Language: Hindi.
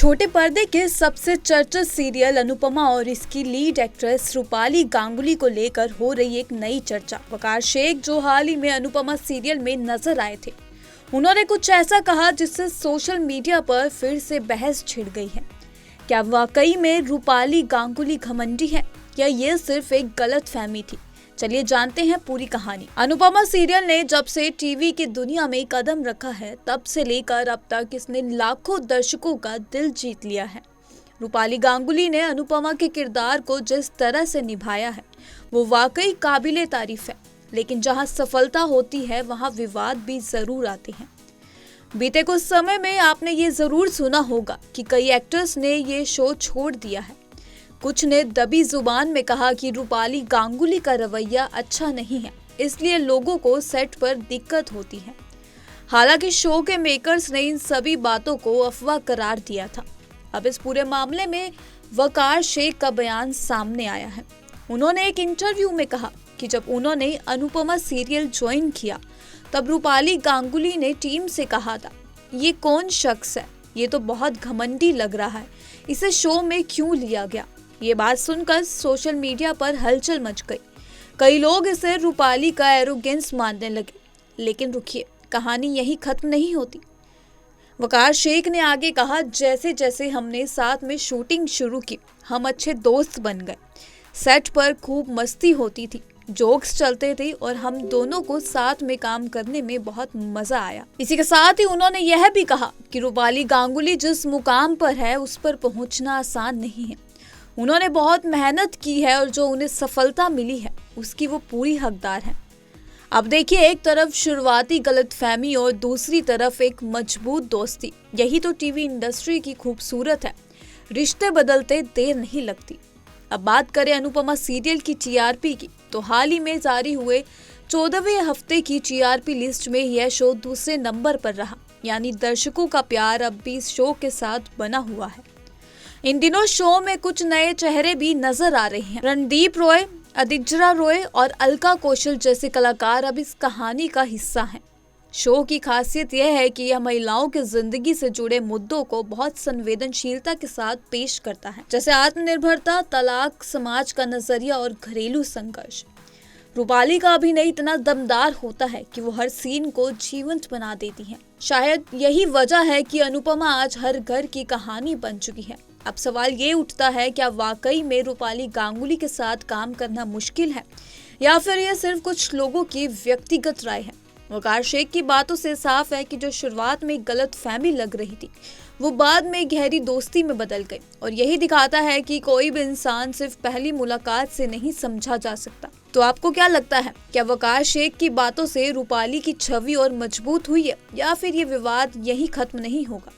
छोटे पर्दे के सबसे चर्चित सीरियल अनुपमा और इसकी लीड एक्ट्रेस रूपाली गांगुली को लेकर हो रही एक नई चर्चा। वकार शेख जो हाल ही में अनुपमा सीरियल में नजर आए थे, उन्होंने कुछ ऐसा कहा जिससे सोशल मीडिया पर फिर से बहस छिड़ गई है। क्या वाकई में रूपाली गांगुली घमंडी है या ये सिर्फ एक गलतफहमी थी? चलिए जानते हैं पूरी कहानी। अनुपमा सीरियल ने जब से टीवी की दुनिया में कदम रखा है, तब से लेकर अब तक इसने लाखों दर्शकों का दिल जीत लिया है। रूपाली गांगुली ने अनुपमा के किरदार को जिस तरह से निभाया है, वो वाकई काबिले तारीफ है। लेकिन जहां सफलता होती है, वहां विवाद भी जरूर आते हैं। बीते कुछ समय में आपने ये जरूर सुना होगा कि कई एक्टर्स ने ये शो छोड़ दिया है। कुछ ने दबी जुबान में कहा कि रूपाली गांगुली का रवैया अच्छा नहीं है, इसलिए लोगों को सेट पर दिक्कत होती है। हालांकि शो के मेकर्स ने इन सभी बातों को अफवाह करार दिया था। अब इस पूरे मामले में वकार शेख का बयान सामने आया है। उन्होंने एक इंटरव्यू में कहा कि जब उन्होंने अनुपमा सीरियल ज्वाइन किया, तब रूपाली गांगुली ने टीम से कहा था, ये कौन शख्स है, ये तो बहुत घमंडी लग रहा है, इसे शो में क्यों लिया गया। ये बात सुनकर सोशल मीडिया पर हलचल मच गई। कई लोग इसे रूपाली का एरोगेंस मानने लगे। लेकिन रुकिए, कहानी यही खत्म नहीं होती। वकार शेख ने आगे कहा, जैसे जैसे हमने साथ में शूटिंग शुरू की, हम अच्छे दोस्त बन गए। सेट पर खूब मस्ती होती थी, जोक्स चलते थे और हम दोनों को साथ में काम करने में बहुत मजा आया। इसी के साथ ही उन्होंने यह भी कहा कि रूपाली गांगुली जिस मुकाम पर है, उस पर पहुंचना आसान नहीं है। उन्होंने बहुत मेहनत की है और जो उन्हें सफलता मिली है, उसकी वो पूरी हकदार है। अब देखिए, एक तरफ शुरुआती गलतफहमी और दूसरी तरफ एक मजबूत दोस्ती। यही तो टीवी इंडस्ट्री की खूबसूरत है। रिश्ते बदलते देर नहीं लगती। अब बात करें अनुपमा सीरियल की टीआरपी की, तो हाल ही में जारी हुए 14वें हफ्ते की टीआरपी लिस्ट में यह शो दूसरे नंबर पर रहा। यानी दर्शकों का प्यार अब भी इस शो के साथ बना हुआ है। इन दिनों शो में कुछ नए चेहरे भी नजर आ रहे हैं। रणदीप रॉय, अदिज्रा रॉय और अलका कौशल जैसे कलाकार अब इस कहानी का हिस्सा हैं। शो की खासियत यह है कि यह महिलाओं की जिंदगी से जुड़े मुद्दों को बहुत संवेदनशीलता के साथ पेश करता है, जैसे आत्मनिर्भरता, तलाक, समाज का नजरिया और घरेलू संघर्ष। रूपाली का अभिनय इतना दमदार होता है कि वो हर सीन को जीवंत बना देती है। शायद यही वजह है कि अनुपमा आज हर घर की कहानी बन चुकी है। अब सवाल ये उठता है, क्या वाकई में रूपाली गांगुली के साथ काम करना मुश्किल है या फिर यह सिर्फ कुछ लोगों की व्यक्तिगत राय है? वकार शेख की बातों से साफ है कि जो शुरुआत में गलतफहमी लग रही थी, वो बाद में गहरी दोस्ती में बदल गई। और यही दिखाता है कि कोई भी इंसान सिर्फ पहली मुलाकात से नहीं समझा जा सकता। तो आपको क्या लगता है, क्या वकार शेख की बातों से रूपाली की छवि और मजबूत हुई है या फिर ये विवाद यही खत्म नहीं होगा?